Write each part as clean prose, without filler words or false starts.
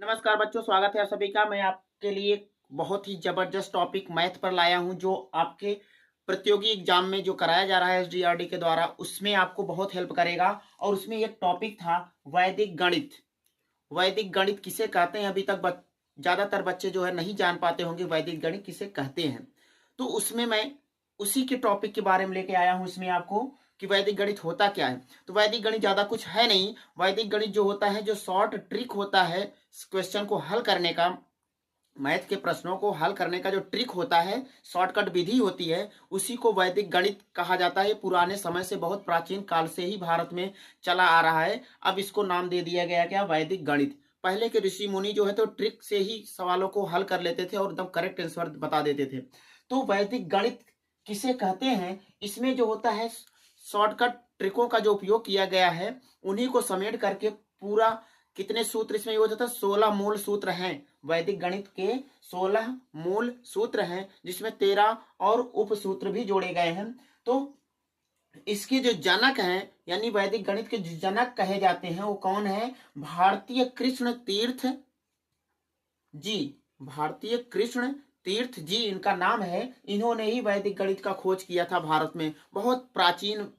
नमस्कार बच्चों, स्वागत है आप सभी का। मैं आपके लिए एक बहुत ही जबरदस्त टॉपिक मैथ पर लाया हूं, जो आपके प्रतियोगी एग्जाम में जो कराया जा रहा है एसडीआरडी के द्वारा, उसमें आपको बहुत हेल्प करेगा। और उसमें एक टॉपिक था वैदिक गणित। वैदिक गणित किसे कहते हैं, अभी तक ज्यादातर बच्चे जो है नहीं जान पाते होंगे वैदिक गणित किसे कहते हैं। तो उसमें मैं उसी के टॉपिक के बारे में लेके आया हूं इसमें आपको, कि वैदिक गणित होता क्या है। तो वैदिक गणित ज्यादा कुछ है नहीं। वैदिक गणित जो होता है, जो शॉर्ट ट्रिक होता है क्वेश्चन को हल करने का, मैथ के प्रश्नों को हल करने का जो ट्रिक होता है, शॉर्टकट विधि होती है, उसी को वैदिक गणित कहा जाता है। पुराने समय से, बहुत प्राचीन काल से ही भारत में चला आ रहा है। अब इसको नाम दे दिया गया क्या, वैदिक गणित। पहले के ऋषि मुनि जो है तो ट्रिक से ही सवालों को हल कर लेते थे और एकदम करेक्ट आंसर बता देते थे। तो वैदिक गणित किसे कहते हैं, इसमें जो होता है शॉर्टकट ट्रिकों का जो उपयोग किया गया है, उन्हीं को समेट करके पूरा, कितने सूत्र इसमें यूज होता है, 16 मूल सूत्र हैं। वैदिक गणित के 16 मूल सूत्र हैं, जिसमें 13 और उपसूत्र भी जोड़े गए हैं। तो इसके जो जनक हैं, यानी वैदिक गणित के जो जनक कहे जाते हैं, वो कौन है, भारतीय कृष्ण तीर्थ जी। भारतीय कृष्ण तीर्थ जी इनका नाम है। इन्होंने ही वैदिक गणित का खोज किया था भारत में। बहुत प्राचीन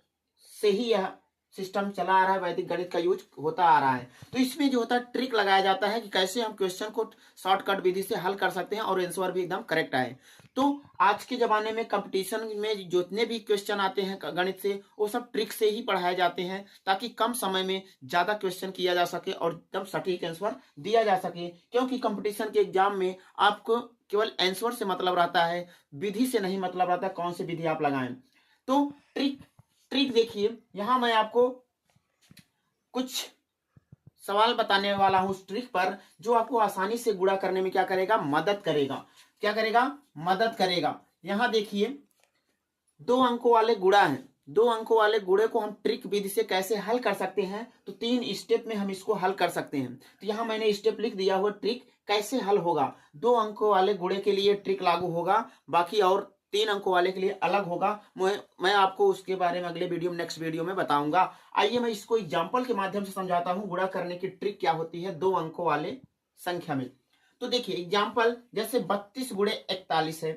से ही यह सिस्टम चला आ रहा है, वैदिक गणित का यूज होता आ रहा है। तो इसमें जो होता है ट्रिक लगाया जाता है कि कैसे हम क्वेश्चन को शॉर्टकट विधि से हल कर सकते हैं और आंसर भी एकदम करेक्ट आए। तो आज के जमाने में कंपटीशन में जितने भी क्वेश्चन आते हैं गणित से, वो सब ट्रिक से ही पढ़ाए जाते हैं, ताकि कम समय में ज्यादा क्वेश्चन किया जा सके और एकदम सटीक आंसर दिया जा सके। क्योंकि कंपटीशन के एग्जाम में आपको केवल आंसर से मतलब रहता है, विधि से नहीं मतलब रहता कौन सी विधि आप लगाएं। तो ट्रिक ट्रिक देखिए, यहां मैं आपको कुछ सवाल बताने वाला हूं उस ट्रिक पर, जो आपको आसानी से गुणा करने में क्या करेगा, मदद करेगा। क्या करेगा, मदद करेगा। यहां देखिए, 2 अंकों वाले गुणा है। 2 अंकों वाले गुणे को हम ट्रिक विधि से कैसे हल कर सकते हैं, तो 3 स्टेप में हम इसको हल कर सकते हैं। तो यहां मैंने स्टेप लिख दिया हुआ, ट्रिक कैसे हल होगा। 2 अंकों वाले गुणे के लिए ट्रिक लागू होगा, बाकी और 3 अंकों वाले के लिए अलग होगा। मैं आपको उसके बारे में अगले वीडियो में, नेक्स्ट वीडियो में बताऊंगा। आइए मैं इसको एग्जाम्पल के माध्यम से समझाता हूं, गुणा करने की ट्रिक क्या होती है 2 अंकों वाले संख्या में। तो देखिए एग्जाम्पल, जैसे 32 गुणे 41 है,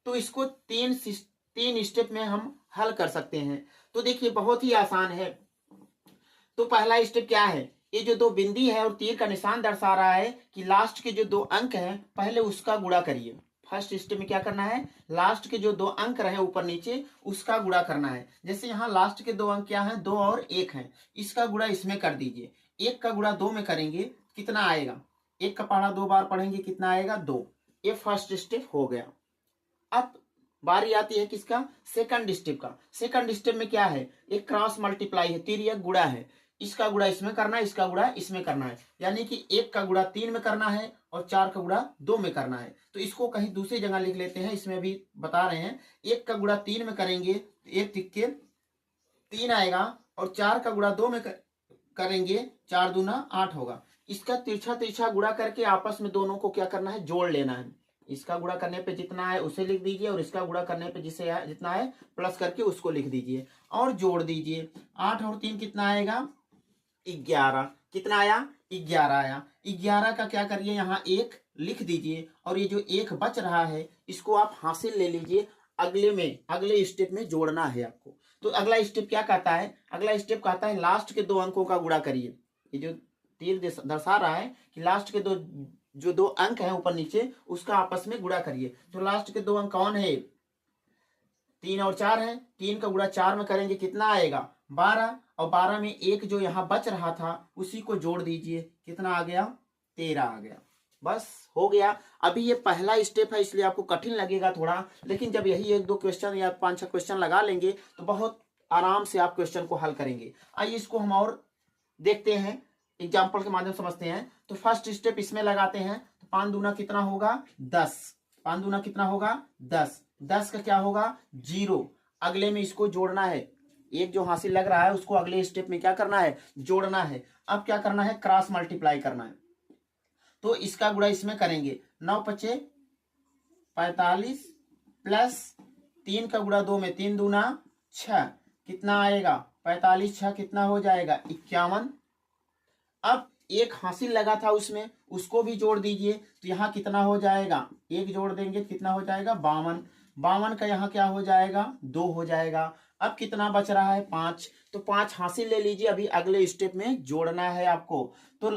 तो इसको 3 स्टेप में हम हल कर सकते हैं। तो देखिए बहुत ही आसान है। तो पहला स्टेप क्या है, ये जो 2 बिंदी है और तीर का निशान दर्शा रहा है कि लास्ट के जो 2 अंक हैं, पहले उसका गुणा करिए। फर्स्ट स्टेप में क्या करना है, लास्ट के जो 2 अंक रहे ऊपर नीचे, उसका गुणा करना है। जैसे यहाँ लास्ट के 2 अंक क्या है, 2 और 1 है, इसका गुणा इसमें कर दीजिए। 1 का गुणा 2 में करेंगे, कितना आएगा, 1 का पढ़ा 2 बार पढ़ेंगे, कितना आएगा, 2। ये फर्स्ट स्टेप हो गया। अब बारी आती है किसका, सेकंड स्टेप का। सेकंड स्टेप में क्या है, एक क्रॉस मल्टीप्लाई है, तिर्यक गुणा है। इसका गुणा इसमें करना है, इसका गुणा इसमें करना है। यानी कि 1 का गुणा 3 में करना है और 4 का गुणा 2 में करना है। तो इसको कहीं दूसरी जगह लिख लेते हैं, इसमें भी बता रहे हैं। 1 का गुणा 3 में करेंगे तो 1 तिक्के 3 आएगा, और 4 का गुणा 2 में करेंगे, 4 दूना 8 होगा। इसका तिरछा तिरछा गुणा करके आपस में दोनों को क्या करना है, जोड़ लेना है। इसका गुणा करने पे जितना है उसे लिख दीजिए, और इसका गुणा करने पे जितना है प्लस करके उसको लिख दीजिए और जोड़ दीजिए। 8 और 3 कितना आएगा, 11। कितना आया, 11 आया। 11 का क्या करिए, यहाँ 1 लिख दीजिए, और ये जो 1 बच रहा है, इसको आप हासिल ले लीजिए। अगले स्टेप में जोड़ना है आपको। तो अगला स्टेप क्या कहता है, अगला स्टेप कहता है लास्ट के 2 अंकों का गुणा करिए। ये जो तीर दर्शा रहा है कि लास्ट के जो 2 अंक है ऊपर नीचे, उसका आपस में गुणा करिए। तो लास्ट के 2 अंक कौन है, 3 और 4 है। 3 का गुणा 4 में करेंगे, कितना आएगा, 12। और 12 में 1 जो यहाँ बच रहा था, उसी को जोड़ दीजिए, कितना आ गया, 13 आ गया। बस हो गया। अभी ये पहला स्टेप है, इसलिए आपको कठिन लगेगा थोड़ा, लेकिन जब यही 1-2 क्वेश्चन या 5-6 क्वेश्चन लगा लेंगे, तो बहुत आराम से आप क्वेश्चन को हल करेंगे। आइए इसको हम और देखते हैं, एग्जाम्पल के माध्यम समझते हैं। तो फर्स्ट स्टेप इसमें लगाते हैं। तो 5 दूना कितना होगा, 10। 5 दूना कितना होगा, 10। 10 का क्या होगा, 0। अगले में इसको जोड़ना है, एक जो हासिल लग रहा है उसको अगले स्टेप में क्या करना है, जोड़ना है। अब क्या करना है, क्रॉस मल्टीप्लाई करना है। तो इसका गुणा इसमें करेंगे, 9 पचे 45 प्लस 3 का गुणा 2 में, 3 दूना 6, कितना आएगा, 45 6 कितना हो जाएगा, 51। अब एक हासिल लगा था उसमें, उसको भी जोड़ दीजिए। तो यहाँ कितना हो जाएगा, एक जोड़ देंगे तो कितना हो जाएगा 52। 52 का यहाँ क्या हो जाएगा 2 हो जाएगा। अब कितना बच रहा है 5, तो 5 हासिल ले लीजिए। अभी अगले स्टेप में जोड़ना है आपको। तो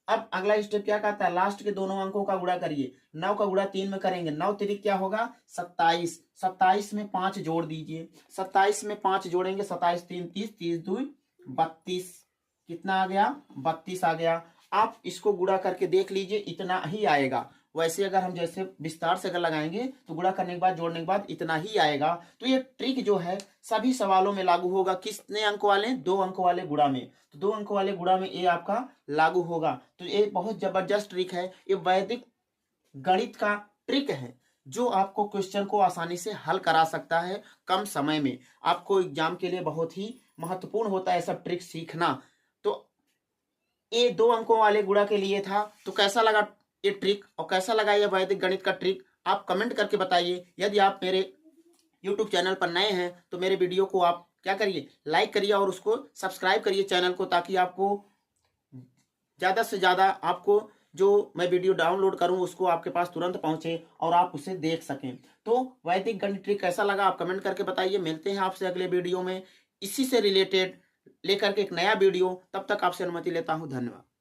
अब अगला स्टेप क्या कहता है, लास्ट के दोनों अंकों का गुणा करिए। 9 का गुणा 3 में करेंगे, 9 तिरिक क्या होगा 27। 27 में 5 जोड़ दीजिए। 27 में 5 जोड़ेंगे, 27 3 30, 30 2 32। कितना आ गया 32 आ गया। आप इसको गुणा करके देख लीजिए, इतना ही आएगा। वैसे अगर हम जैसे विस्तार से अगर लगाएंगे तो गुणा करने के बाद जोड़ने के बाद इतना ही आएगा। तो ये ट्रिक जो है सभी सवालों में लागू होगा। कितने अंक वाले, 2 अंक वाले गुणा में। तो 2 अंक वाले गुणा में ये आपका लागू होगा। तो ये बहुत जबरदस्त ट्रिक है, ये वैदिक गणित का ट्रिक है जो आपको क्वेश्चन को आसानी से हल करा सकता है कम समय में। आपको एग्जाम के लिए बहुत ही महत्वपूर्ण होता है सब ट्रिक सीखना। तो ये 2 अंकों वाले गुणा के लिए था। तो कैसा लगा ये ट्रिक और कैसा लगा ये वैदिक गणित का ट्रिक, आप कमेंट करके बताइए। यदि आप मेरे यूट्यूब चैनल पर नए हैं तो मेरे वीडियो को आप क्या करिए, लाइक करिए और उसको सब्सक्राइब करिए चैनल को, ताकि आपको ज़्यादा से ज़्यादा आपको जो मैं वीडियो डाउनलोड करूं उसको आपके पास तुरंत पहुंचे और आप उसे देख सकें। तो वैदिक गणित ट्रिक कैसा लगा आप कमेंट करके बताइए। मिलते हैं आपसे अगले वीडियो में इसी से रिलेटेड लेकर के एक नया वीडियो। तब तक आपसे अनुमति लेता हूं, धन्यवाद।